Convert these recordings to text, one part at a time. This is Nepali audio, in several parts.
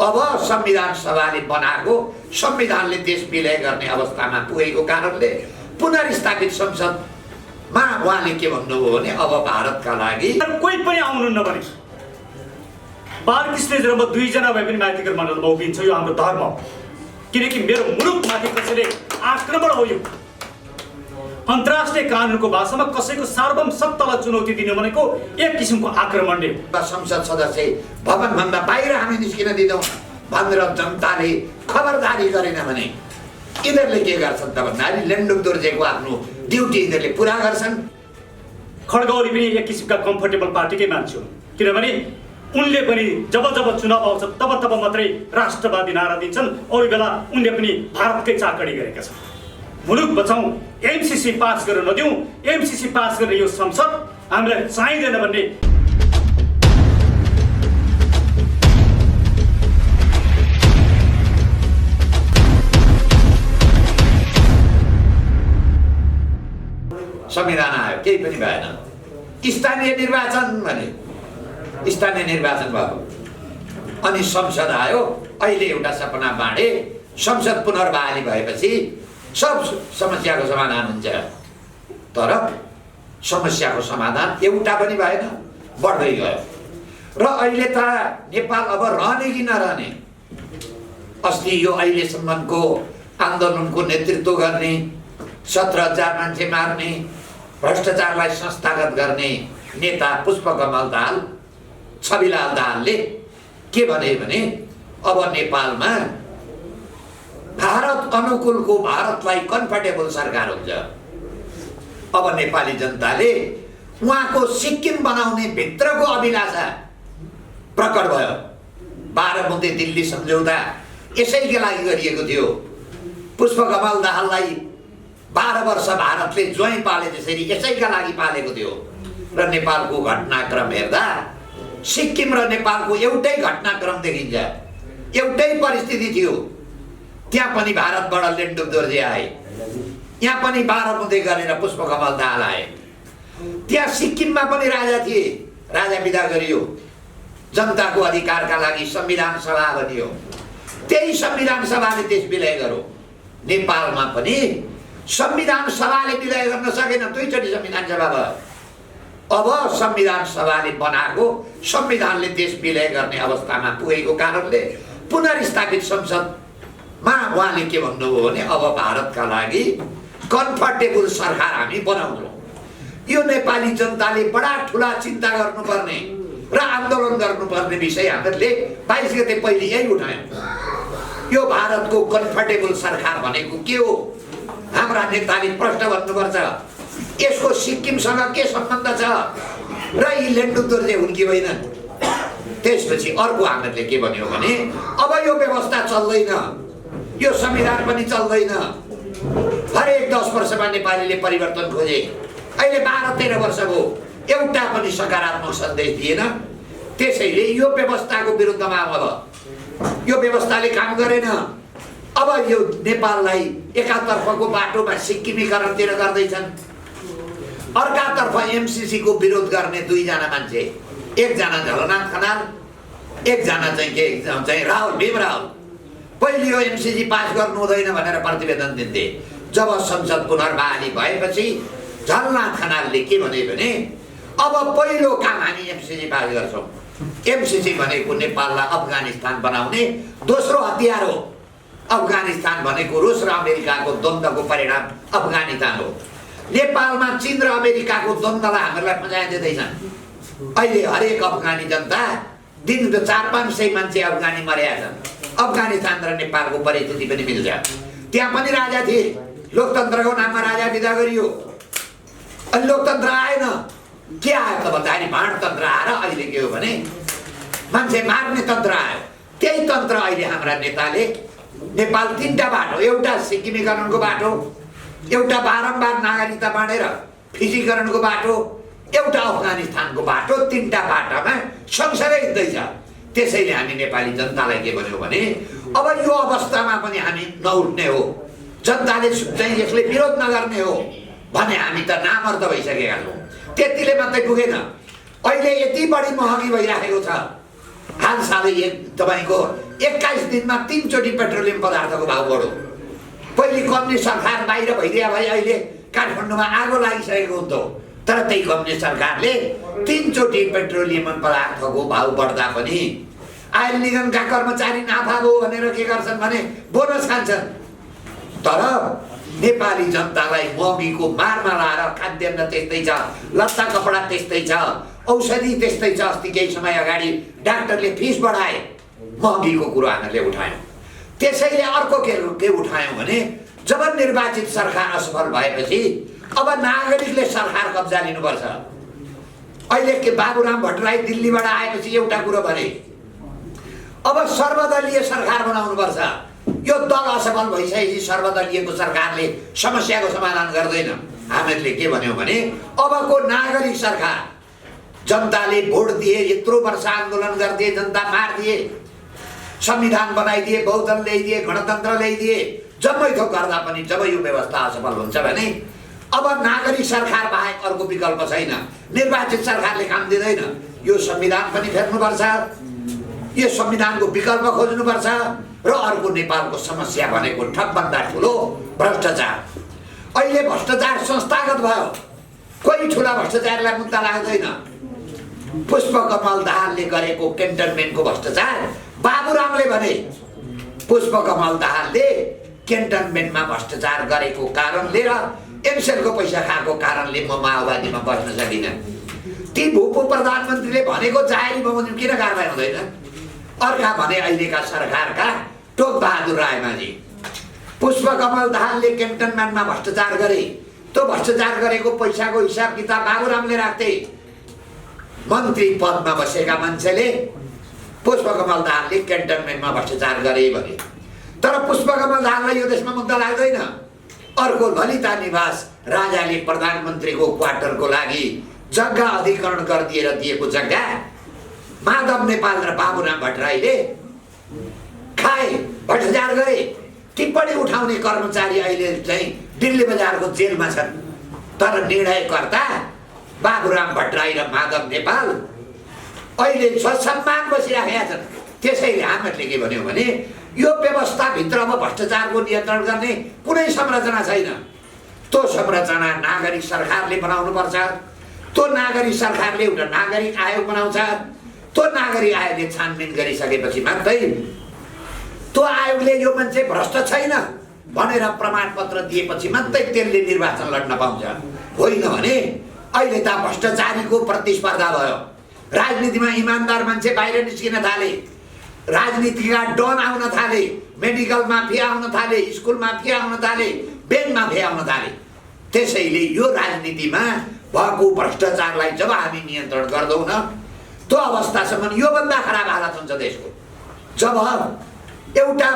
अब संविधान सभाले बनाएको संविधानले देश विलय गर्ने अवस्थामा पुगेको कारणले पुनर्स्थापित संसदमा उहाँले के भन्नुभयो भने अब भारतका लागि कोही पनि आउनुहुन्न भने बालकृष्ण र म दुईजना भए पनि माथिकर मण्डलमा उभिन्छ। यो हाम्रो धर्म हो, किनकि मेरो मुलुकमाथि कसैले आक्रमण हो। यो अन्तर्राष्ट्रिय कानुनको भाषामा कसैको सार्वभौम सत्तालाई चुनौती दिनु भनेको एक किसिमको आक्रमण नै हो। संसद सदस्य भवनभन्दा बाहिर हामी निस्किन दिँदैनौँ भनेर जनताले खबरदारी गरेन भने यिनीहरूले के गर्छन् त भन्दाखेरि लेन्डुप दोर्जेको आफ्नो ड्युटी यिनीहरूले पुरा गर्छन्। खड्ग ओली पनि एक किसिमका कम्फर्टेबल पार्टीकै मान्छे हुन्, किनभने उनले पनि जब जब चुनाव आउँछ तब तब मात्रै राष्ट्रवादी नारा दिन्छन्। अरू बेला उनले पनि भारतकै चाकडी गरेका छन्। मुलुक बचाउँ, एमसीसी पास गर्न नदिउँ, एमसीसी पास गर्ने यो संसद हामीलाई चाहिँदैन भन्ने संविधान आयो, केही पनि भएन। स्थानीय निर्वाचन भने स्थानीय निर्वाचन भयो, अनि संसद आयो। अहिले एउटा सपना बाँडे, संसद पुनर्बहाली भएपछि सब समस्याको समाधान हुन्छ। तर समस्याको समाधान एउटा पनि भएन, बढ्दै गयो। र अहिले त नेपाल अब रहने कि नरहने, अस्ति यो अहिलेसम्मको आन्दोलनको नेतृत्व गर्ने, 17,000 मान्छे मार्ने, भ्रष्टाचारलाई संस्थागत गर्ने नेता पुष्पकमल दाहाल, छविलाल दाहालले के भने अब नेपालमा भारत अनुकूलको, भारतलाई कम्फर्टेबल सरकार हुन्छ। अब नेपाली जनताले उहाँको सिक्किम बनाउने भित्रको अभिलाषा प्रकट भयो। 12 बुँदे दिल्ली सम्झौता यसैका लागि गरिएको थियो। पुष्पकमल दाहाललाई 12 वर्ष भारतले ज्वाइँ पाले त्यसरी यसैका लागि पालेको थियो। र नेपालको घटनाक्रम हेर्दा सिक्किम र नेपालको एउटै घटनाक्रम देखिन्छ, एउटै परिस्थिति थियो। त्यहाँ पनि भारतबाट लेन्डुप दोर्जे आए, यहाँ पनि 12 बुँदे गरेर पुष्पकमल दाहाल आए। त्यहाँ सिक्किममा पनि राजा थिए, राजा विदा गरियो, जनताको अधिकारका लागि संविधान सभा बनियो। त्यही संविधान सभाले देश विलय गर्यो। नेपालमा पनि संविधान सभाले विलय गर्न सकेन, दुईचोटि संविधान सभा भयो। अब संविधान सभाले बनाएको संविधानले देश विलय गर्ने अवस्थामा पुगेको कारणले पुनर्स्थापित संसदमा उहाँले के भन्नुभयो भने अब भारतका लागि कम्फर्टेबल सरकार हामी बनाउँछौँ। यो नेपाली जनताले बडा ठुला चिन्ता गर्नुपर्ने र आन्दोलन गर्नुपर्ने विषय हामीहरूले 22 गते पहिले यही उठायौँ। यो भारतको कम्फर्टेबल सरकार भनेको के हो? हाम्रा नेताले प्रश्न गर्नुपर्छ। यसको सिक्किमसँग के सम्बन्ध छ र यी लेन्डुप दोर्जे हुन् कि होइनन्? त्यसपछि अर्को हामीहरूले के भन्यो भने अब यो व्यवस्था चल्दैन, यो संविधान पनि चल्दैन। हरेक 10 वर्षमा नेपालीले परिवर्तन खोजे, अहिले 12-13 वर्ष भयो, एउटा पनि सकारात्मक सन्देश दिएन। त्यसैले यो व्यवस्थाको विरुद्धमा अब यो व्यवस्थाले काम गरेन। अब यो नेपाललाई एकातर्फको बाटोमा सिक्किमीकरणतिर गर्दैछन्, अर्कातर्फ एमसीसी को विरोध गर्ने दुईजना मान्छे, एकजना झलनाथ खनाल, एकजना चाहिँ राहुल भीम राहुल। पहिले यो एमसीसी पास गर्नु हुँदैन भनेर प्रतिवेदन दिन्थे। जब संसद पुनर्बहाली भएपछि झलनाथ खनालले के भने अब पहिलो काम हामी एमसीसी पास गर्छौँ। एमसीसी भनेको नेपाललाई अफगानिस्तान बनाउने दोस्रो हतियार हो। अफगानिस्तान भनेको रुस र अमेरिकाको द्वन्द्वको परिणाम अफगानिस्तान हो। नेपालमा चीन र अमेरिकाको द्वन्द्वलाई हामीहरूलाई पचाइदिँदैछन्। अहिले हरेक अफगानी जनता दिनको 400-500 मान्छे अफगानी मरेका छन्। अफगानिस्तान र नेपालको परिस्थिति पनि मिल्छ। त्यहाँ पनि राजा थिए, लोकतन्त्रको नाममा राजा विदा गरियो। अनि लोकतन्त्र आएन, के आयो त भन्दाखेरि भाँडतन्त्र आएर अहिले के हो भने मान्छे मार्ने तन्त्र आयो। त्यही तन्त्र अहिले हाम्रा नेताले नेपाल 3टा बाटो, एउटा सिक्किमीकरणको बाटो, एउटा बारम्बार नागरिकता बाँडेर फिजीकरणको बाटो, एउटा अफगानिस्तानको बाटो, 3टा बाटामा सँगसँगै हिँड्दैछ। त्यसैले हामी नेपाली जनतालाई के भन्यो भने अब यो अवस्थामा पनि हामी नउठ्ने हो, जनताले चाहिँ यसले विरोध नगर्ने हो भने हामी त नामर्द भइसकेका छौँ। त्यतिले मात्रै पुगेन, अहिले यति बढी महँगी भइराखेको छ। हालसालै तपाईँको 21 दिनमा 3 चोटि पेट्रोलियम पदार्थको भाउ बढ्यो। पहिले कम्युनिस्ट सरकार बाहिर भइदिया भए अहिले काठमाडौँमा आगो लागिसकेको हुन्थ्यो, तर त्यही कम्युनिस्ट सरकारले 3 चोटि पेट्रोलियम पदार्थको भाउ बढ्दा पनि आयल निगमका कर्मचारी नाफा भयो भनेर के गर्छन् भने बोनस खान्छन्। तर नेपाली जनतालाई महँगीको मारमा लाएर खाद्यान्न त्यस्तै छ, लत्ता कपडा त्यस्तै छ, औषधि त्यस्तै छ। अस्ति केही समय अगाडि डाक्टरले फिस बढाए, महँगीको कुरो हामीले उठायौँ। त्यसैले अर्को के उठायौँ भने जब निर्वाचित सरकार असफल भएपछि अब नागरिकले सरकार कब्जा लिनुपर्छ। अहिले के बाबुराम भट्टराई दिल्लीबाट आएपछि एउटा कुरो भने अब सर्वदलीय सरकार बनाउनुपर्छ। यो दल असफल भइसकेपछि सर्वदलीयको सरकारले समस्याको समाधान गर्दैन। हामीहरूले के भन्यौँ भने अबको नागरिक सरकार, जनताले भोट दिए, यत्रो वर्ष आन्दोलन गरिदिए, जनता मारिदिए, संविधान बनाइदिए, बहुदल ल्याइदिए, गणतन्त्र ल्याइदिए, जम्मै थोक गर्दा पनि जब यो व्यवस्था असफल हुन्छ भने अब नागरिक सरकार बाहेक अर्को विकल्प छैन। निर्वाचित सरकारले काम दिँदैन। यो संविधान पनि फेर्नुपर्छ, यो संविधानको विकल्प खोज्नुपर्छ। र अर्को नेपालको समस्या भनेको ठगभन्दा ठुलो भ्रष्टाचार। अहिले भ्रष्टाचार संस्थागत भयो, कोही ठुला भ्रष्टाचारलाई मुद्दा लाग्दैन। पुष्पकमल दाहालले गरेको क्यान्टनमेन्टको भ्रष्टाचार बाबुरामले भने पुष्पकमल दाहालले क्यान्टनमेन्टमा भ्रष्टाचार गरेको कारणले र एमसेलको पैसा खाएको कारणले म माओवादीमा बस्न सकिनँ। ती भूप प्रधानमन्त्रीले भनेको जाहेरी बमोजिम किन कारबाही हुँदैन? अर्का भने अहिलेका सरकारका टोकबहादुर रायमाझी, पुष्पकमल दाहालले क्यान्टनमेन्टमा भ्रष्टाचार गरे, त्यो भ्रष्टाचार गरेको पैसाको हिसाब किताब बाबुरामले राख्थे। मन्त्री पदमा बसेका मान्छेले पुष्पकमल दाहालले क्यान्टनमेन्टमा भ्रष्टाचार गरे भने, तर पुष्पकमल दाहाललाई यो देशमा मुद्दा लाग्दैन। अर्को ललिता निवास राजाले प्रधानमन्त्रीको क्वार्टरको लागि जग्गा अधिग्रहण गरिदिएर दिएको जग्गा माधव नेपाल र बाबुराम भट्टराईले खाए, भ्रष्टाचार गरे। टिप्पणी उठाउने कर्मचारी अहिले चाहिँ दिल्ली बजारको जेलमा छन्, तर निर्णयकर्ता बाबुराम भट्टराई र माधव नेपाल अहिले ससम्मान बसिराखेका छन्। त्यसैले हामीहरूले के भन्यौँ भने यो व्यवस्थाभित्र अब भ्रष्टाचारको नियन्त्रण गर्ने कुनै संरचना छैन। त्यो संरचना नागरिक सरकारले बनाउनुपर्छ। त्यो नागरिक सरकारले एउटा नागरिक आयोग बनाउँछ। त्यो नागरिक आयोगले छानबिन गरिसकेपछि मात्रै त्यो आयोगले यो मान्छे भ्रष्ट छैन भनेर प्रमाणपत्र दिएपछि मात्रै त्यसले निर्वाचन लड्न पाउँछ। होइन भने अहिले त भ्रष्टाचारीको प्रतिस्पर्धा भयो। राजनीतिमा इमान्दार मान्छे बाहिर निस्किन थाले, राजनीतिका डन आउन थाले, मेडिकल माफिया आउन थाले, स्कुल माफिया आउन थाले, ब्याङ्क माफिया आउन थाले। त्यसैले यो राजनीतिमा भएको भ्रष्टाचारलाई जब हामी नियन्त्रण गर्दैनौँ न, त्यो अवस्थासम्म योभन्दा खराब हालत हुन्छ देशको। जब एउटा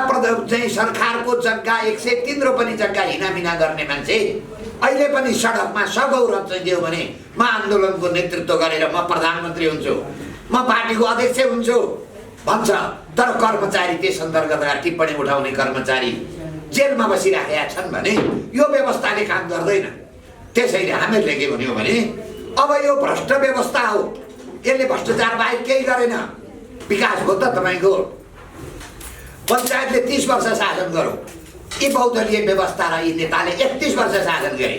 चाहिँ सरकारको जग्गा 103 रोपनी जग्गा हिनामिना गर्ने मान्छे अहिले पनि सडकमा सगौरव चाहिँ दियो भने म आन्दोलनको नेतृत्व गरेर म प्रधानमन्त्री हुन्छु, म पार्टीको अध्यक्ष हुन्छु भन्छ, तर कर्मचारी त्यस अन्तर्गतका टिप्पणी उठाउने कर्मचारी जेलमा बसिराखेका छन् भने यो व्यवस्थाले काम गर्दैन। त्यसैले हामीहरूले के भन्यौँ भने अब यो भ्रष्ट व्यवस्था हो, यसले भ्रष्टाचार बाहेक केही गरेन। विकास हो त तपाईँको पञ्चायतले 30 वर्ष शासन गरौँ, यी बहुदलीय व्यवस्था र यी नेताले 31 वर्ष शासन गरे।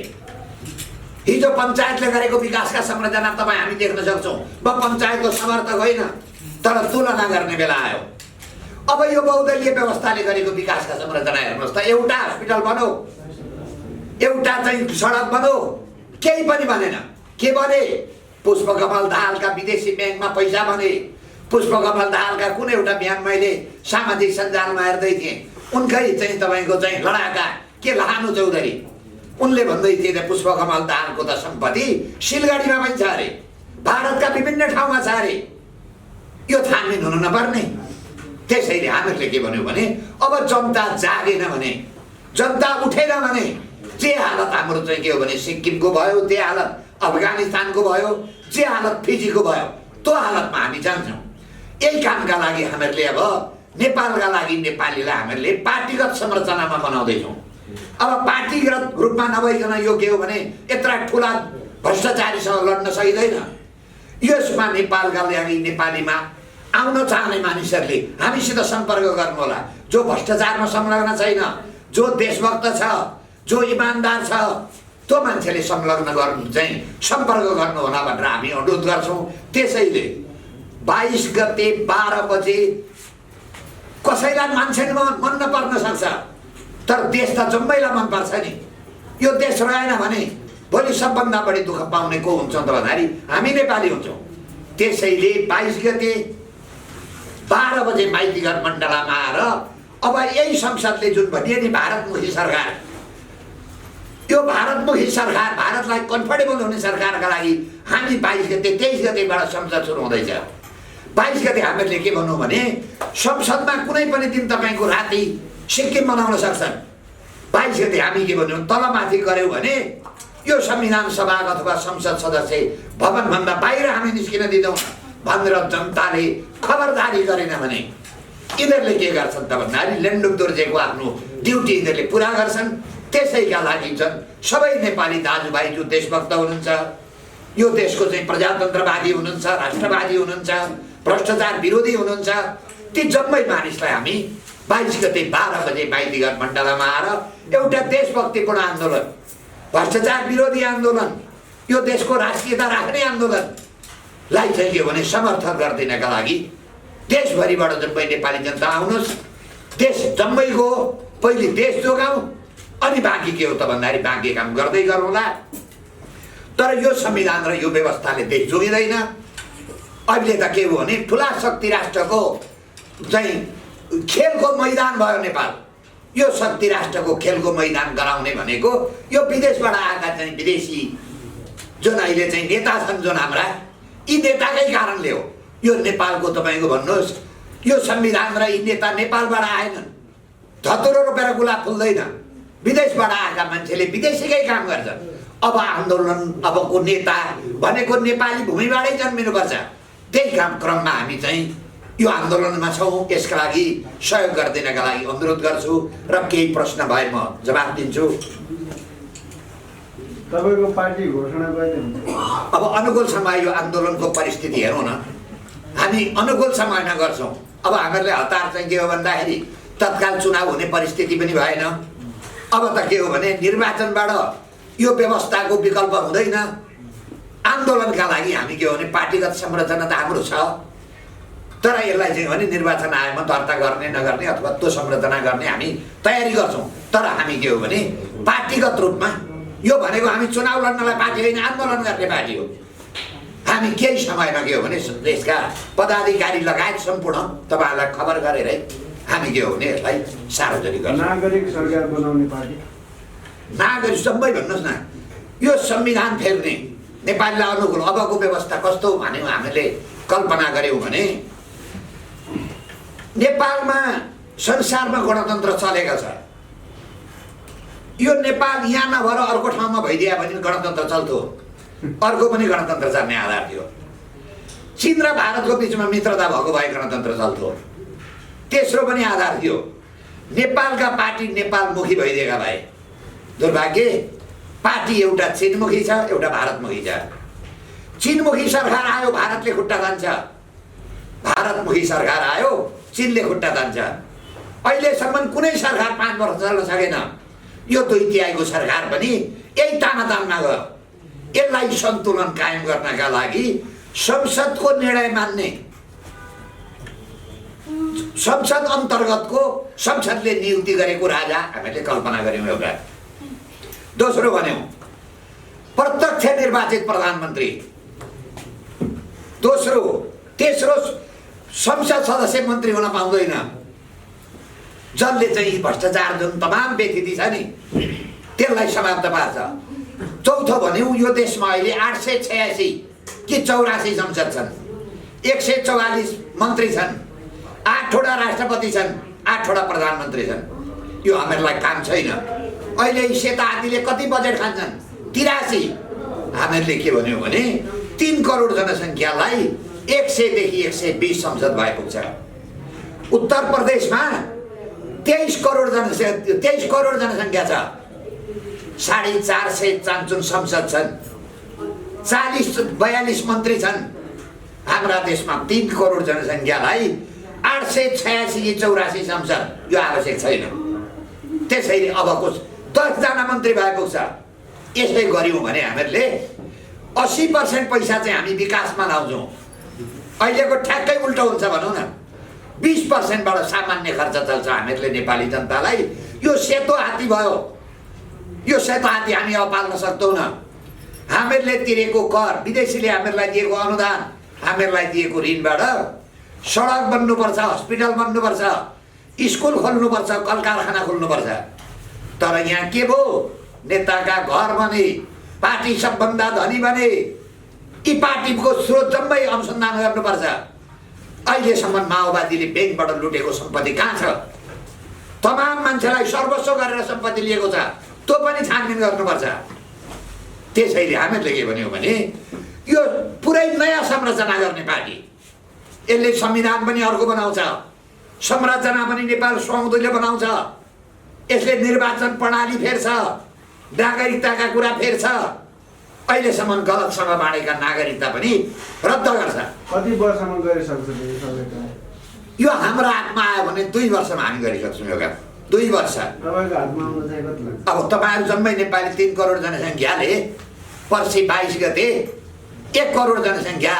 हिजो पञ्चायतले गरेको विकासका संरचना तपाईँ हामी देख्न सक्छौँ। म पञ्चायतको समर्थक होइन, तर तुलना गर्ने बेला आयो। अब यो बहुदलीय व्यवस्थाले गरेको विकासका संरचना हेर्नुहोस् त, एउटा हस्पिटल बनौ, एउटा चाहिँ सडक बनौ, केही पनि बनेन। के भने पुष्पकमल दाहालका विदेशी ब्याङ्कमा पैसा भने, पुष्पकमल दाहालका कुनै एउटा बिहान मैले सामाजिक सञ्जालमा हेर्दै थिएँ, उनकै चाहिँ तपाईँको चाहिँ लडाका के लानु चौधरी, उनले भन्दै थिए पुष्पकमल दाहालको त सम्पत्ति सिलगढीमा पनि छ अरे, भारतका विभिन्न ठाउँमा छ अरे। यो छानबिन हुनु नपर्ने। त्यसैले हामीहरूले के भन्यौँ भने अब जनता जागेन भने, जनता उठेन भने जे हालत हाम्रो चाहिँ के हो भने सिक्किमको भयो, त्यो हालत अफगानिस्तानको भयो, जे हालत फिजीको भयो, त्यो हालतमा हामी जान्छौँ। यही कामका लागि हामीहरूले अब नेपालका लागि नेपालीलाई हामीहरूले पार्टीगत संरचनामा बनाउँदैछौँ। अब पार्टीगत रूपमा नभइकन यो के हो भने यत्रा ठुला भ्रष्टाचारीसँग लड्न सकिँदैन। यसमा नेपालका लागि नेपालीमा आउन चाहने मानिसहरूले हामीसित सम्पर्क गर्नुहोला। जो भ्रष्टाचारमा संलग्न छैन, जो देशभक्त छ, जो इमान्दार छ, त्यो मान्छेले संलग्न गर्नु चाहिँ सम्पर्क गर्नुहोला भनेर हामी अनुरोध गर्छौँ। त्यसैले 22 गते 12 बजे कसैलाई मान्छे मन नपर्न सक्छ, तर देश त जम्मैलाई मनपर्छ नि। यो देश रहेन भने भोलि सबभन्दा बढी दुःख पाउने को हुन्छ त भन्दाखेरि हामी नेपाली हुन्छौँ। त्यसैले 22 गते 12 बजे माइतीघर मण्डलामा आएर अब यही संसदले जुन भनिए नि भारतमुखी सरकार, यो भारतमुखी सरकार, भारतलाई कम्फर्टेबल हुने सरकारका लागि हामी 22 गते 23 गतेबाट संसद सुरु हुँदैछ। 22 गते हामीहरूले के भन्नु भने संसदमा कुनै पनि दिन तपाईँको राति सिक्किम बनाउन सक्छन्। 22 गते हामी के भन्यौँ, तलमाथि गऱ्यौँ भने यो संविधान सभा अथवा संसद सदस्य भवनभन्दा बाहिर हामी निस्किन दिँदैनौँ भनेर जनताले खबरदारी गरेन भने यिनीहरूले के गर्छन् त भन्दाखेरि लेन्डुक दोर्जेको आफ्नो ड्युटी यिनीहरूले पुरा गर्छन्। त्यसैका लागि सबै नेपाली दाजुभाइ जो देशभक्त हुनुहुन्छ, यो देशको चाहिँ प्रजातन्त्रवादी हुनुहुन्छ, राष्ट्रवादी हुनुहुन्छ, भ्रष्टाचार विरोधी हुनुहुन्छ, ती जम्मै मानिसलाई हामी 22 गते 12 बजे माइतीघर मण्डलामा आएर एउटा देशभक्तिपूर्ण आन्दोलन, भ्रष्टाचार विरोधी आन्दोलन, यो देशको राष्ट्रियता राख्ने आन्दोलनलाई चाहिँ के भने समर्थन गरिदिनका लागि देशभरिबाट जम्मै नेपाली जनता आउनुहोस्। देश जम्मैको पहिले देश जोगाउँ, अनि बाँकी के हो त भन्दाखेरि बाँकी काम गर्दै गरौँला। तर यो संविधान र यो व्यवस्थाले देश जोगिँदैन। अहिले त के हो भने ठुला शक्ति राष्ट्रको चाहिँ खेलको मैदान भयो नेपाल। यो शक्ति राष्ट्रको खेलको मैदान गराउने भनेको यो विदेशबाट आएका चाहिँ विदेशी जुन अहिले चाहिँ नेता छन्, जुन हाम्रा यी नेताकै कारणले हो। यो नेपालको तपाईँको भन्नुहोस्, यो संविधान र यी नेता नेपालबाट आएनन्। धतुरो रोपेर गुलाब फुल्दैन। विदेशबाट आएका मान्छेले विदेशीकै काम गर्छन्। अब आन्दोलन, अबको नेता भनेको नेपाली भूमिबाटै जन्मिनुपर्छ। त्यही काम क्रममा हामी चाहिँ यो आन्दोलनमा छौँ। यसका लागि सहयोग गरिदिनका लागि अनुरोध गर्छु र केही प्रश्न भए म जवाफ दिन्छु। तपाईको पार्टी घोषणा कहिले हुन्छ? अब अनुकूल समय यो आन्दोलनको परिस्थिति हेरौँ न, हामी अनुकूल समयमा गर्छौँ। अब हामीहरूले हतार चाहिँ के हो भन्दाखेरि तत्काल चुनाव हुने परिस्थिति पनि भएन। अब त के हो भने निर्वाचनबाट यो व्यवस्थाको विकल्प हुँदैन। आन्दोलनका लागि हामी के हो भने पार्टीगत संरचना त हाम्रो छ, तर यसलाई चाहिँ भने निर्वाचन आयोगमा दर्ता गर्ने नगर्ने अथवा त्यो संरचना गर्ने हामी तयारी गर्छौँ। तर हामी के हो भने पार्टीगत रूपमा यो भनेको हामी चुनाव लड्नलाई पार्टी होइन, आन्दोलन गर्ने पार्टी हो। हामी केही समयमा के हो भने देशका पदाधिकारी लगायत सम्पूर्ण तपाईँहरूलाई खबर गरेरै हामी के हो भने यसलाई सार्वजनिक गर्छौँ। नागरिक सरकार बनाउने पार्टी, नागरिक सबै भन्नुहोस् न, यो संविधान फेर्ने नेपाललाई अनुकूल अबको व्यवस्था कस्तो भन्यो हामीले कल्पना गऱ्यौँ भने नेपालमा संसारमा गणतन्त्र चलेको छ। यो नेपाल यहाँ नभएर अर्को ठाउँमा भइदियो भने गणतन्त्र चल्थ्यो, अर्को पनि गणतन्त्र चल्ने आधार थियो। चीन र भारतको बिचमा मित्रता भएको भए गणतन्त्र चल्थ्यो, तेस्रो पनि आधार थियो। नेपालका पार्टी नेपालमुखी भइदिएका भए दुर्भाग्य पार्टी एउटा चीनमुखी छ, एउटा भारतमुखी छ। चीनमुखी सरकार आयो भारतले खुट्टा तान्छ, भारतमुखी सरकार आयो चीनले खुट्टा तान्छ। अहिलेसम्म कुनै सरकार 5 वर्ष चल्न सकेन। यो 2/3 सरकार पनि यही तानातानमा गयो। यसलाई सन्तुलन कायम गर्नका लागि संसदको निर्णय मान्ने, संसद अन्तर्गतको संसदले नियुक्ति गरेको राजा हामीले कल्पना गर्यौँ एउटा। दोस्रो भन्यौँ प्रत्यक्ष निर्वाचित प्रधानमन्त्री। दोस्रो, तेस्रो संसद सदस्य मन्त्री हुन पाउँदैन, जसले चाहिँ भ्रष्टाचार जुन तमाम व्यक्ति छ नि त्यसलाई समाप्त पार्छ। चौथो भन्यौँ यो देशमा अहिले 886 कि 84 संसद छन्, 144 मन्त्री छन्, 8 वटा राष्ट्रपति छन्, 8 वटा प्रधानमन्त्री छन्। यो हामीहरूलाई काम छैन। अहिले सेता हात्तीले कति बजेट खान्छन्? 83। हामीहरूले के भन्यौँ भने 3 करोड जनसङ्ख्यालाई 100 देखि 120 संसद भए पुग्छ। उत्तर प्रदेशमा 23 करोड जनसङ्ख्या छ, 450 चान्चुन संसद छन्, 40-42 मन्त्री छन्, हाम्रा देशमा 3 करोड जनसङ्ख्यालाई 886 कि 84 संसद यो आवश्यक छैन। त्यसैले अबको 10 जना मन्त्री भएको छ। यसै गर्यौँ भने हामीहरूले 80% पैसा चाहिँ हामी विकासमा लाउँछौँ। अहिलेको ठ्याक्कै उल्टो हुन्छ भनौँ न। 20% बाट सामान्य खर्च चल्छ। हामीहरूले नेपाली जनतालाई यो सेतो हात्ती भयो। यो सेतो हात्ती हामी अब पाल्न सक्दैनौँ। हामीहरूले तिरेको कर, विदेशीले हामीहरूलाई दिएको अनुदान, हामीहरूलाई दिएको ऋणबाट सडक बन्नुपर्छ, हस्पिटल बन्नुपर्छ, स्कुल खोल्नुपर्छ, कल कारखाना खोल्नुपर्छ। तर यहाँ के भयो? नेताका घर बने, पार्टी सबभन्दा धनी बने। यी पार्टीको स्रोत जम्मै अनुसन्धान गर्नुपर्छ। अहिलेसम्म माओवादीले ब्याङ्कबाट लुटेको सम्पत्ति कहाँ छ? तमाम मान्छेलाई सर्वस्व गरेर सम्पत्ति लिएको छ। त्यो पनि छानबिन गर्नुपर्छ। त्यसैले हामीहरूले के भन्यौँ भने यो पुरै नयाँ संरचना गर्ने पार्टी, यसले संविधान पनि अर्को बनाउँछ, संरचना पनि नेपाल सुहाउँदैले बनाउँछ, यसले निर्वाचन प्रणाली फेर्छ, नागरिकताका कुरा फेर्छ, अहिलेसम्म गलतसँग बाँडेका नागरिकता पनि रद्द गर्छ। कति वर्षमा गरिसक्छ यो सबै काम? यो हाम्रो हातमा आयो भने 2 वर्षमा हामी गरिसक्छौँ यो काम। 2 वर्ष। तपाईँको हातमा आउन चाहिँ कति लाग्छ? अब तपाईँहरू जम्मै नेपाली 3 करोड जनसङ्ख्याले पर्सि 22 गते 1 करोड जनसङ्ख्या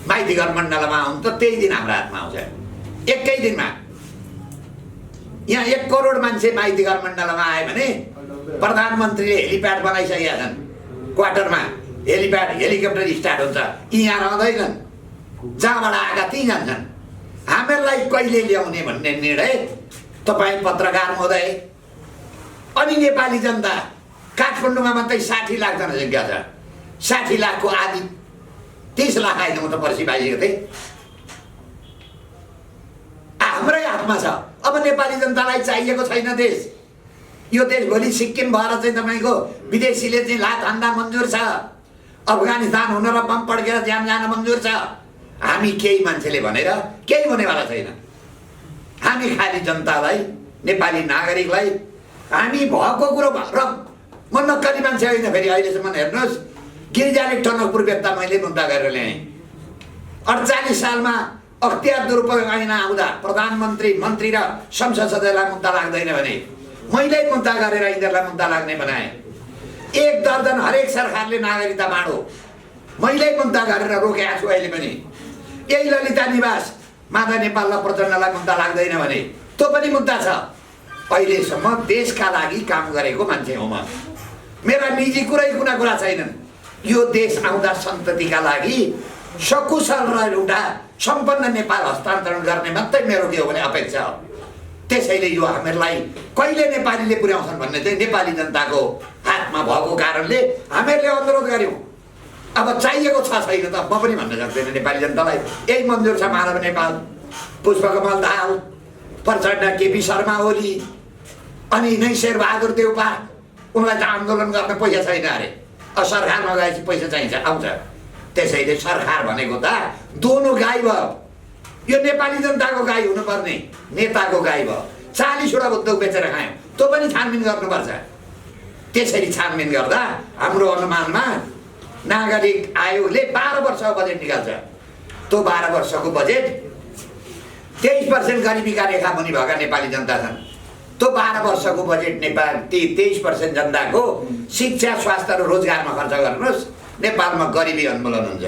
माइती घर मण्डलमा आउनु त त्यही दिन हाम्रो हातमा आउँछ। एकै दिनमा यहाँ 1 करोड मान्छे माइती घर मण्डलमा आयो भने प्रधानमन्त्रीले हेलिप्याड बनाइसकेका छन्। क्वार्टरमा हेलिप्याड, हेलिकप्टर स्टार्ट हुन्छ। यहाँ रहँदैनन्, जहाँबाट आएका त्यहीँ जान्छन्। हामीहरूलाई कहिले ल्याउने भन्ने निर्णय तपाईँ पत्रकार महोदय अनि नेपाली जनता, काठमाडौँमा मात्रै 60 लाख जनसङ्ख्या छ। 60 लाखको आधी 30 लाख आइदिउँ त पर्सि 22 गते। हाम्रै हातमा छ। अब नेपाली जनतालाई चाहिएको छैन देश। यो देश भोलि सिक्किम भएर चाहिँ तपाईँको विदेशीले चाहिँ लात हान्दा मन्जुर छ, अफगानिस्तान हुन र बम पड्केर ज्यान जान मन्जुर छ। हामी केही मान्छेले भनेर केही हुनेवाला छैन। हामी खालि जनतालाई, नेपाली नागरिकलाई हामी भएको कुरो र म नक्कली मान्छे होइन। फेरि अहिलेसम्म हेर्नुहोस्, गिरिजाले टनकपुर बेच्दा मैले मुद्दा गरेर ल्याएँ। 48 सालमा अख्तियार दुरुपयोग ऐन आउँदा प्रधानमन्त्री, मन्त्री र संसद सदस्यलाई मुद्दा लाग्दैन भने मैले मुद्दा गरेर यिनीहरूलाई मुद्दा लाग्ने बनाएँ। 1 दर्जन हरेक सरकारले नागरिकता बाँडो, मैले मुद्दा गरेर रोकेको छु। अहिले पनि यही ललिता निवास माधव नेपाल र प्रचण्डलाई मुद्दा लाग्दैन भने त्यो पनि मुद्दा छ। अहिलेसम्म देशका लागि काम गरेको मान्छे हो म। मेरा निजी कुरा छैनन्। यो देश आउँदा सन्ततिका लागि सकुशल र एउटा सम्पन्न नेपाल हस्तान्तरण गर्ने मात्रै मेरो के हो भने अपेक्षा हो। त्यसैले यो हामीहरूलाई कहिले नेपालीले पुर्याउँछन् भन्ने चाहिँ नेपाली जनताको हातमा भएको कारणले हामीहरूले अनुरोध गर्यौँ। अब चाहिएको छ छैन त म पनि भन्न सक्दैन नेपाली जनतालाई। यही मन्जुर छ माधव नेपाल, पुष्पकमल दाहाल, प्रचण्ड, केपी शर्मा ओली अनि नै शेरबहादुर देउपा। उनलाई त आन्दोलन गर्न पैसा छैन अरे। सरकारमा गएपछि पैसा चाहिन्छ, आउँछ। त्यसैले सरकार भनेको त दोनो गाई भयो। यो नेपाली जनताको गाई हुनुपर्ने नेताको गाई भयो। 40वटा उद्योग बेचेर खायौँ, त्यो पनि छानबिन गर्नुपर्छ। त्यसरी छानबिन गर्दा हाम्रो अनुमानमा नागरिक आयोगले 12 वर्षको बजेट निकाल्छ। त्यो 12 वर्षको बजेट 23% गरिबीका रेखा मुनि भएका नेपाली जनता छन्। त्यो 12 वर्षको बजेट नेपाल 23% जनताको शिक्षा, स्वास्थ्य र रोजगारमा खर्च गर्नुहोस्। नेपालमा गरिबी उन्मूलन हुन्छ।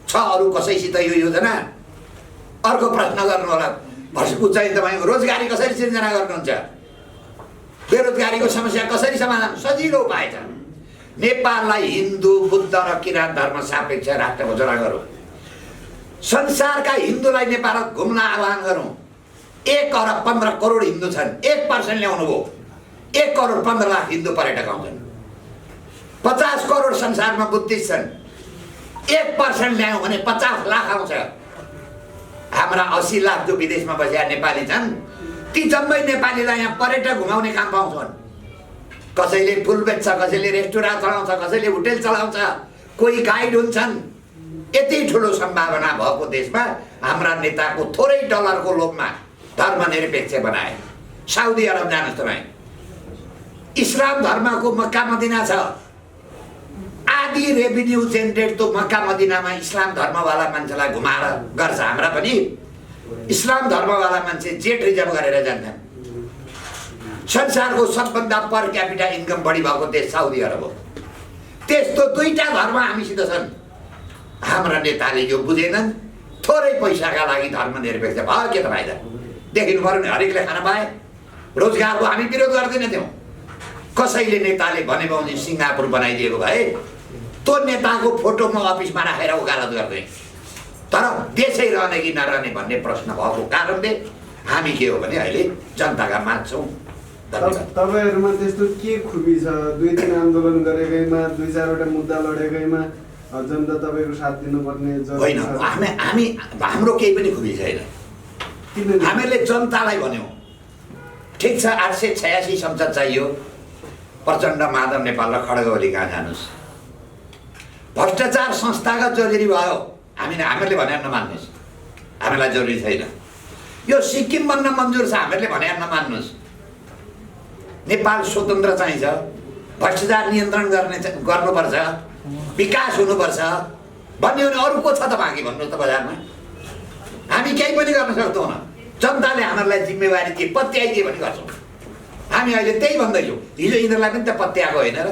छ अरू कसैसित यो योजना? अर्को प्रश्न गर्नु होला, चाहिँ तपाईँको रोजगारी कसरी सिर्जना गर्नुहुन्छ? बेरोजगारीको समस्या कसरी समाधान? सजिलो उपाय छ। नेपाललाई हिन्दू, बुद्ध र किराँत धर्म सापेक्ष राष्ट्र घोषणा गरौँ। संसारका हिन्दूलाई नेपाल घुम्न आह्वान गरौँ। 1 अरब 15 करोड हिन्दू छन्। 1% ल्याउनु भयो, 1 करोड 15 लाख हिन्दू पर्यटक आउँछन्। 50 करोड संसारमा बुद्धिस्ट छन्। 1% ल्यायौँ भने 50 लाख आउँछ। हाम्रा 80 लाख जो विदेशमा बसेका नेपाली छन्, ती जम्मै नेपालीलाई यहाँ पर्यटक घुमाउने काम पाउँछन्। कसैले फुल बेच्छ, कसैले रेस्टुरेन्ट चलाउँछ, कसैले होटेल चलाउँछ, कोही गाइड हुन्छन्। यति ठुलो सम्भावना भएको देशमा हाम्रा नेताको थोरै डलरको लोभमा धर्मनिरपेक्ष बनाए। साउदी अरब जानुहोस् तपाईँ, इस्लाम धर्मको मक्का मदिना छ। आधी रेभिन्यू जेनेरेट त मक्का मदिनामा इस्लाम धर्मवाला मान्छेलाई घुमाएर गर्छ। हाम्रा पनि इस्लाम धर्मवाला मान्छे जेट रिजर्भ गरेर जान्छन्। संसारको सबभन्दा पर क्यापिटा इन्कम बढी भएको देश साउदी अरब हो। त्यस्तो दुईटा धर्म हामीसित छन्। हाम्रा नेताले यो बुझेनन्। थोरै पैसाका लागि धर्मनिरपेक्ष भयो, के त फाइदा? देखिनु पर्यो नि, हरेकले खान पाए। रोजगारको हामी विरोध गर्दैनथ्यौँ। कसैले नेताले भने भने सिङ्गापुर बनाइदिएको भए त्यो नेताको फोटो म अफिसमा राखेर वकालत गर्दै। तर देशै रहने कि नरहने भन्ने प्रश्न भएको कारणले हामी के हो भने अहिले जनताका माझ छौँ। तपाईँहरूमा त्यस्तो के खुबी छ? 2-3 आन्दोलन गरेकैमा, 2-4वटा मुद्दा लडेकैमा जनता तपाईँको साथ दिनुपर्ने होइन? हाम्रो केही पनि खुबी छैन। हामीहरूले जनतालाई भन्यौँ, ठिक छ 886 संसद चाहियो, प्रचण्ड, माधव नेपाल र खड्ग ओली कहाँ जानुहोस्। भ्रष्टाचार संस्थागत जरुरी भयो, हामीहरूले भने नमान्नुहोस्, हामीलाई जरुरी छैन। यो सिक्किम बन्न मन्जुर छ, हामीहरूले भने नमान्नुहोस्। नेपाल स्वतन्त्र चाहिन्छ, भ्रष्टाचार नियन्त्रण गर्नुपर्छ, विकास हुनुपर्छ भन्ने हो भने अरू को छ त बाँकी भन्नुहोस् त बजारमा? हामी केही पनि गर्न सक्दैनौँ। जनताले हामीहरूलाई जिम्मेवारी दिए, पत्याइदिए भने गर्छौँ। हामी अहिले त्यही भन्दैछौँ। हिजो यिनीहरूलाई पनि त पत्याएको होइन र?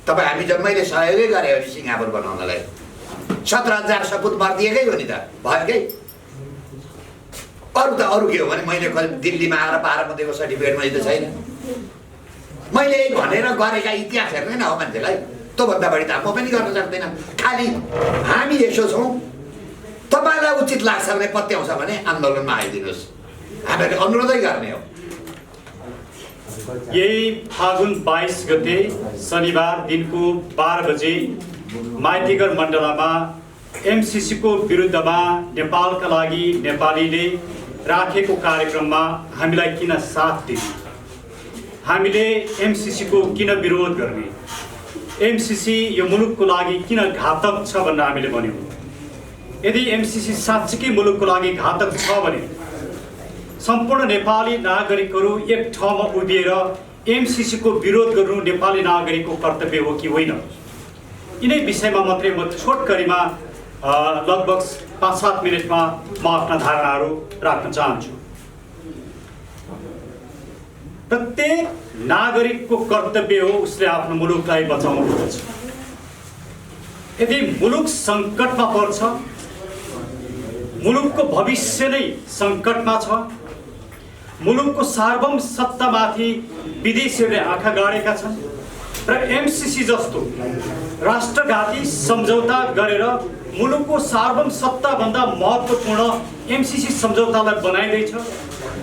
तपाईँ हामी जम्मैले सहयोगै गरे हो नि सिङ्गापुर बनाउनलाई। 17,000 सपुत मरिदिएकै हो नि त, भएकै। अरू के हो भने मैले दिल्लीमा आएर 12 बुँदेको सर्टिफिकेट मैले त छैन। मैले यही भनेर गरेका इतिहास हेर्दैन हो मान्छेलाई, त्योभन्दा बढी त म पनि गर्न सक्दैन। खालि हामी यसो छौँ, तपाईँलाई उचित लाग्छ भने पत्याउँछ भने आन्दोलनमा आइदिनुहोस्, हामीले अनुरोधै गर्ने हो। यही फागुन 22 गते शनिबार दिनको 12 बजे माइतीघर मण्डलामा एमसीसी को विरुद्धमा नेपालका लागि नेपालीले राखेको कार्यक्रममा हामीलाई किन साथ दिने, हामीले एमसीसी को किन विरोध गर्ने, एमसीसी यो मुलुकको लागि किन घातक छ भनेर हामीले भन्यौँ। यदि एमसीसी साँच्चीकै मुलुकको लागि घातक छ भने सम्पूर्ण नेपाली नागरिकहरू एक ठाउँमा उभिएर एमसीसी को विरोध गर्नु नेपाली नागरिकको कर्तव्य हो कि होइन, यिनै विषयमा मात्रै म छोटकरीमा लगभग 5-7 मिनटमा म आफ्ना धारणाहरू राख्न चाहन्छु। प्रत्येक नागरिकको कर्तव्य हो उसले आफ्नो मुलुकलाई बचाउनुपर्छ। यदि मुलुक सङ्कटमा पर्छ, मुलुकको भविष्य नै सङ्कटमा छ, मुलुकको सार्वभौम सत्तामाथि विदेशीहरूले आँखा गाडेका छन् र एमसीसी जस्तो राष्ट्रघाती सम्झौता गरेर मुलुकको सार्वभौम सत्ताभन्दा महत्त्वपूर्ण एमसीसी सम्झौतालाई बनाइँदैछ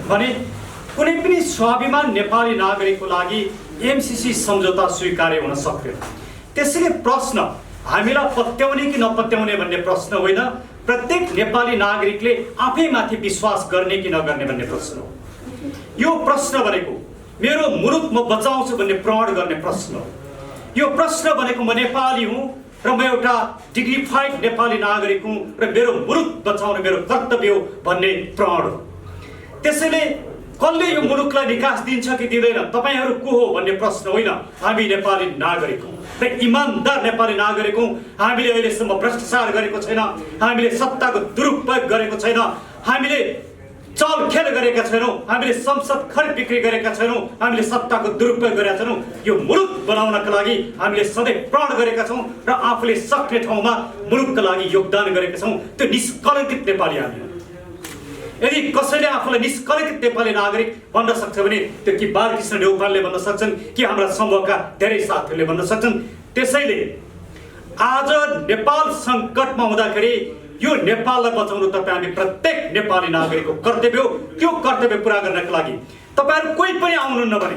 भने कुनै पनि स्वाभिमान नेपाली नागरिकको लागि एमसीसी सम्झौता स्वीकार्य हुन सक्दैन। त्यसैले प्रश्न हामीलाई पत्याउने कि नपत्याउने भन्ने प्रश्न होइन, प्रत्येक नेपाली नागरिकले आफैमाथि विश्वास गर्ने कि नगर्ने भन्ने प्रश्न हो। यो प्रश्न भनेको मेरो मुलुक म बचाउँछु भन्ने प्रण गर्ने प्रश्न हो। यो प्रश्न भनेको म नेपाली हुँ र म एउटा डिग्निफाइड नेपाली नागरिक हुँ र मेरो मुलुक बचाउनु मेरो कर्तव्य हो भन्ने प्रण हो। त्यसैले कसले यो मुलुकलाई निकास दिन्छ कि दिँदैन, तपाईँहरू को हो भन्ने प्रश्न होइन। हामी नेपाली नागरिक हौँ र इमान्दार नेपाली नागरिक हौँ। हामीले अहिलेसम्म भ्रष्टाचार गरेको छैन, हामीले सत्ताको दुरुपयोग गरेको छैन, हामीले चलखेल गरेका छैनौँ, हामीले संसद खरिद बिक्री गरेका छैनौँ, हामीले सत्ताको दुरुपयोग गरेका छैनौँ। यो मुलुक बनाउनका लागि हामीले सधैँ प्रण गरेका छौँ र आफूले सक्ने ठाउँमा मुलुकका लागि योगदान गरेका छौँ। त्यो निष्कलङ्कित नेपाली हामी हौँ। यदि कसैले आफूलाई निष्कलङ्कित नेपाली नागरिक भन्न सक्छ भने त्यो कि बालकृष्ण देउपालले भन्न सक्छन् कि हाम्रा समूहका धेरै साथीहरूले भन्न सक्छन्। त्यसैले आज नेपाल सङ्कटमा हुँदाखेरि यो नेपाललाई बचाउनु तपाईँ हामी प्रत्येक नेपाली नागरिकको कर्तव्य हो। त्यो कर्तव्य पुरा गर्नका लागि तपाईँहरू कोही पनि आउनुहुन्न भने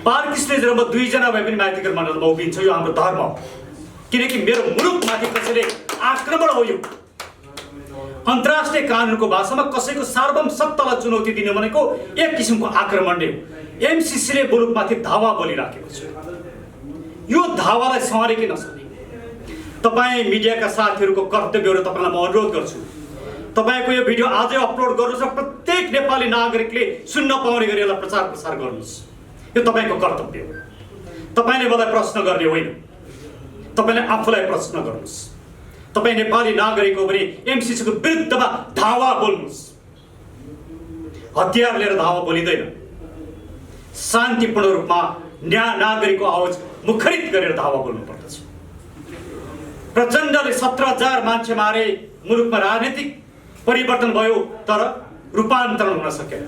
बालकृष्ण र म 2 जना भए पनि माइतीघर मण्डलमा उभिन्छ। यो हाम्रो धर्म हो, किनकि मेरो मुलुकमाथि कसैले आक्रमण हो। यो अन्तर्राष्ट्रिय कानुनको भाषामा कसैको सार्वभौम सत्तालाई चुनौती दिनु भनेको एक किसिमको आक्रमण नै हो। एमसीसीले मुलुकमाथि धावा बोलिराखेको छ। यो धावालाई सम्हाले कि नसम्हाले तपाईँ मिडियाका साथीहरूको कर्तव्यहरू तपाईँलाई म अनुरोध गर्छु, तपाईँको यो भिडियो आजै अपलोड गर्नुहोस् र प्रत्येक नेपाली नागरिकले सुन्न पाउने गरी यसलाई प्रचार प्रसार गर्नुहोस्। यो तपाईँको कर्तव्य हो, तपाईँले मलाई प्रश्न गर्ने होइन। तपाईले आफूलाई प्रश्न गर्नुस्। तपाई नेपाली नागरिक हो भने एमसीसी को विरुद्धमा धावा बोल्नुस्। हतियार लिएर धावा बोलिँदैन, शान्तिपूर्ण रूपमा नागरिकको आवाज मुखरित गरेर धावा बोल्नु पर्दछ। प्रचण्डले 17,000 मान्छे मारे, मुलुकमा राजनीतिक परिवर्तन भयो, तर रूपान्तरण हुन सकेन।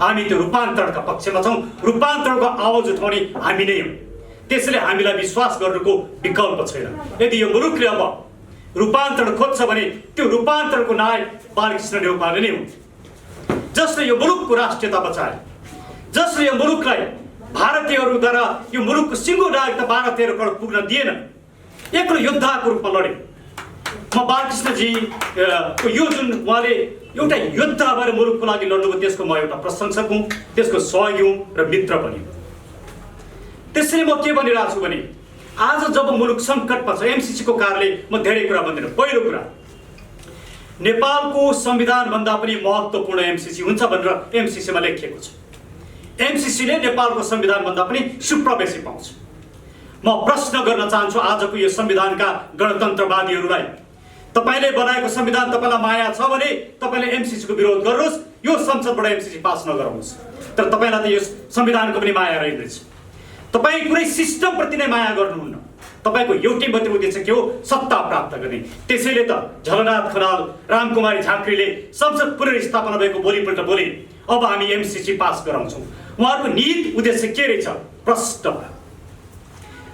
हामी त्यो रूपान्तरणका पक्षमा छौँ। रूपान्तरणको आवाज उठाउने हामी नै हौँ। त्यसैले हामीलाई विश्वास गर्नुको विकल्प छैन। यदि यो मुलुकले अब रूपान्तरण खोज्छ भने त्यो रूपान्तरणको नायक बालकृष्ण देउपाले नै हुन्, जसले यो मुलुकको राष्ट्रियता बचाए, जसले यो मुलुकलाई भारतीयहरूद्वारा यो मुलुकको सिङ्गो नागरिकता भारतीयहरूबाट पुग्न दिएन, एक्लो योद्धाको रूपमा लडे। म बालकृष्णजी यो जुन उहाँले एउटा योद्धा भएर मुलुकको लागि लड्नुभयो त्यसको म एउटा प्रशंसक हुँ, त्यसको सहयोगी हुँ र मित्र पनि। त्यसैले म के भनिरहेको छु भने आज जब मुलुक सङ्कटमा छ, एमसीसी को कारणले म धेरै कुरा भन्दिनँ। पहिलो कुरा, नेपालको संविधान भन्दा पनि महत्त्वपूर्ण एमसीसी हुन्छ भनेर एमसीसी मा लेखिएको छ। एमसीसी ले नेपालको संविधान भन्दा पनि सुप्रवेशी पाउँछ। म प्रश्न गर्न चाहन्छु आजको यो संविधानका गणतन्त्रवादीहरूलाई, तपाईले बनाएको संविधान तपाईलाई माया छ भने तपाईले एमसीसी को विरोध गर्नुहोस्, यो संसदबाट एमसीसी पास नगराउनुहोस्। तर तपाईलाई त यो संविधानको पनि माया रहेछ। तपाई कुनै सिस्टम प्रति नै माया गर्नुहुन्न। तपाईको एउटै मात्र उद्देश्य के हो? सत्ता प्राप्त गर्ने। त्यसैले त झलनाथ खनाल, रामकुमारी झाँक्रीले संसद पुनर्स्थापना भएको भोलिपल्ट बोले अब हामी एमसीसी पास गराउँछौँ। उहाँहरूको निहित उद्देश्य के रहेछ? प्रश्न भयो।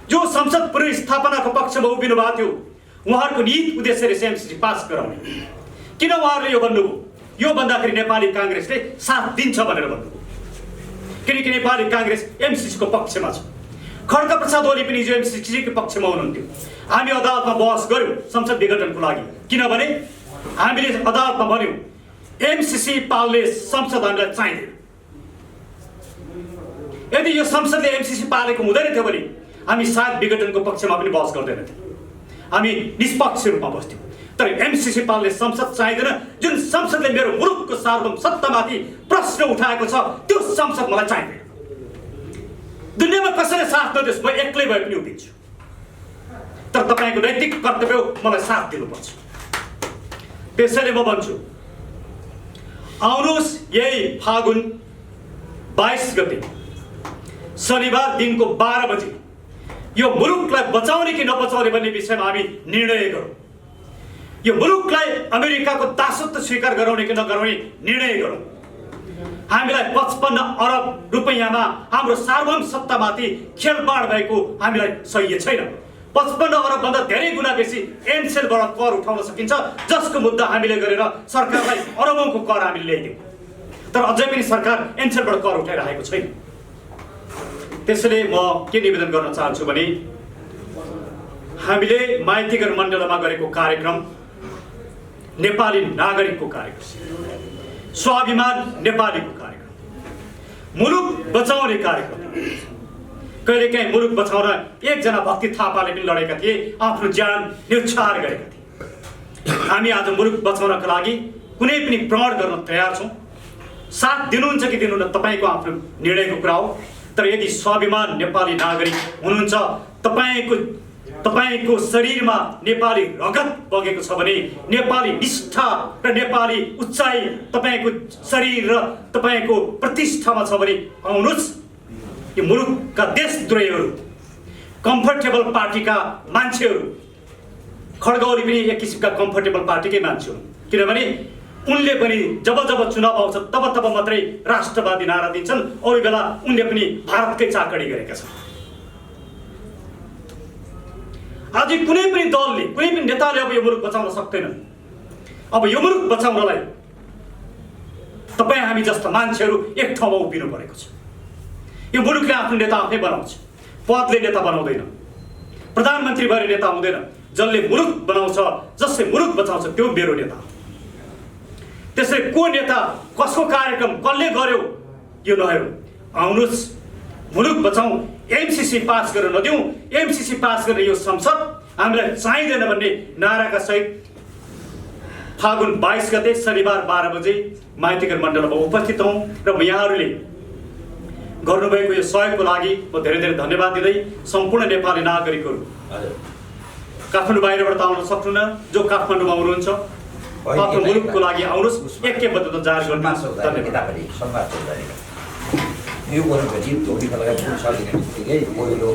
जो संसद पुनर्स्थापनाको पक्षमा उभिनु भएको थियो उहाँहरूको निहित उद्देश्य रहेछ एमसीसी पास गराउने। किन उहाँहरूले यो भन्नुभयो? यो भन्दाखेरि नेपाली काङ्ग्रेसले साथ दिन्छ भनेर भन्नुभयो। किनकि नेपाली काङ्ग्रेस एमसीसी को पक्षमा छ। खड्ग प्रसाद ओली पनि जो एमसीसी को पक्षमा हुनुहुन्थ्यो। हामी अदालतमा बहस गर्यौँ संसद विघटनको लागि, किनभने हामीले अदालतमा भन्यौँ एमसीसी पाल्ने संसद हामीलाई चाहिँदैन। यदि यो संसदले एमसीसी पालेको हुँदैन थियो भने हामी सायद विघटनको पक्षमा पनि बहस गर्दैनथ्यौँ, हामी निष्पक्ष रूपमा बस्थ्यौँ। तर एमसीसी पाल्ने संसद चाहिँदैन। जुन संसदले मेरो मुलुकको सार्वभौम सत्तामाथि प्रश्न उठाएको छ त्यो संसद मलाई चाहिँदैन। दुनियाँमा कसैले साथ नदियोस्, म एक्लै भए पनि उभिन्छु। तर तपाईँको नैतिक कर्तव्य हो मलाई साथ दिनुपर्छ। त्यसैले म भन्छु आउनुहोस् यही फागुन 22 गते शनिबार दिनको 12 बजे यो मुलुकलाई बचाउने कि नबचाउने भन्ने विषयमा हामी निर्णय गरौँ। यो मुलुकलाई अमेरिकाको दासत्व स्वीकार गराउने कि नगराउने निर्णय गरौँ। हामीलाई 55 अरब रुपैयाँमा हाम्रो सार्वभौम सत्तामाथि खेलबाड भएको हामीलाई सह्य छैन। 55 अरब भन्दा धेरै गुणा बेसी एनसेलबाट कर उठाउन सकिन्छ, जसको मुद्दा हामीले गरेर सरकारलाई अरबौंको कर हामीले ल्याइदियौँ। तर अझै पनि सरकार एनसेलबाट कर उठाइरहेको छैन। त्यसैले म के निवेदन गर्न चाहन्छु भने हामीले माइतीघर मण्डलमा गरेको कार्यक्रम नेपाली नागरिकको कार्यक्रम, स्वाभिमान नेपालीको कार्यक्रम, मुलुक बचाउने कार्यक्रम। कहिलेकाहीँ मुलुक बचाउन एकजना भक्ति थापाले पनि लडेका थिए, आफ्नो ज्यान न्यौछावर गरेका थिए। हामी आज मुलुक बचाउनका लागि कुनै पनि प्रण गर्न तयार छौँ। साथ दिनुहुन्छ कि दिनुहुन्न तपाईँको आफ्नो निर्णयको कुरा हो। तर यदि स्वाभिमान नेपाली नागरिक हुनुहुन्छ, तपाईको शरीरमा नेपाली रगत बगेको छ भने, नेपाली निष्ठा र नेपाली उचाइ तपाईको शरीर र तपाईको प्रतिष्ठामा छ भने आउनुहोस्। यो मुलुकका देशद्रोहीहरू, कम्फर्टेबल पार्टीका मान्छेहरू, खड्ग ओली पनि एक किसिमका कम्फर्टेबल पार्टीकै मान्छे हुन्। किनभने उनले पनि जब जब चुनाव आउँछ तब तब मात्रै राष्ट्रवादी नारा दिन्छन्, अरू बेला उनले पनि भारतकै चाकडी गरेका छन्। आज कुनै पनि दलले, कुनै पनि नेताले अब यो मुलुक बचाउन सक्दैन। अब यो मुलुक बचाउनलाई तपाईँ हामी जस्ता मान्छेहरू एक ठाउँमा उभिनु परेको छ। यो मुलुकले आफ्नो नेता आफै बनाउँछ, पदले नेता बनाउँदैन, प्रधानमन्त्री भएर नेता हुँदैन। जसले मुलुक बनाउँछ, जसले मुलुक बचाउँछ त्यो मेरो नेता हो। त्यसैले को नेता कसको कार्यक्रम कसले गर्यो यो नहेरौँ, आउनुहोस् मुलुक बचाउँ, एमसीसी पास गर्न नदिउँ। एमसीसी पास गर्ने यो संसद हामीलाई चाहिँदैन भन्ने नाराका सहित फागुन 22 गते शनिबार 12 बजे माइतीघर मण्डलमा उपस्थित हौँ। र म यहाँहरूले गर्नुभएको यो सहयोगको लागि म धेरै धेरै धन्यवाद दिँदै सम्पूर्ण नेपाली नागरिकहरू काठमाडौँ बाहिरबाट त आउन सक्नुहुन्न, जो काठमाडौँमा हुनुहुन्छ आफ्नो मुलुकको लागि आउनुहोस्, ऐक्यबद्धता जाहेर गर्नुहोस्। धन्यवाद। यो गर्नुपर्छ धोबी लगायत पुरुषहरूले बित्तिकै पहिलो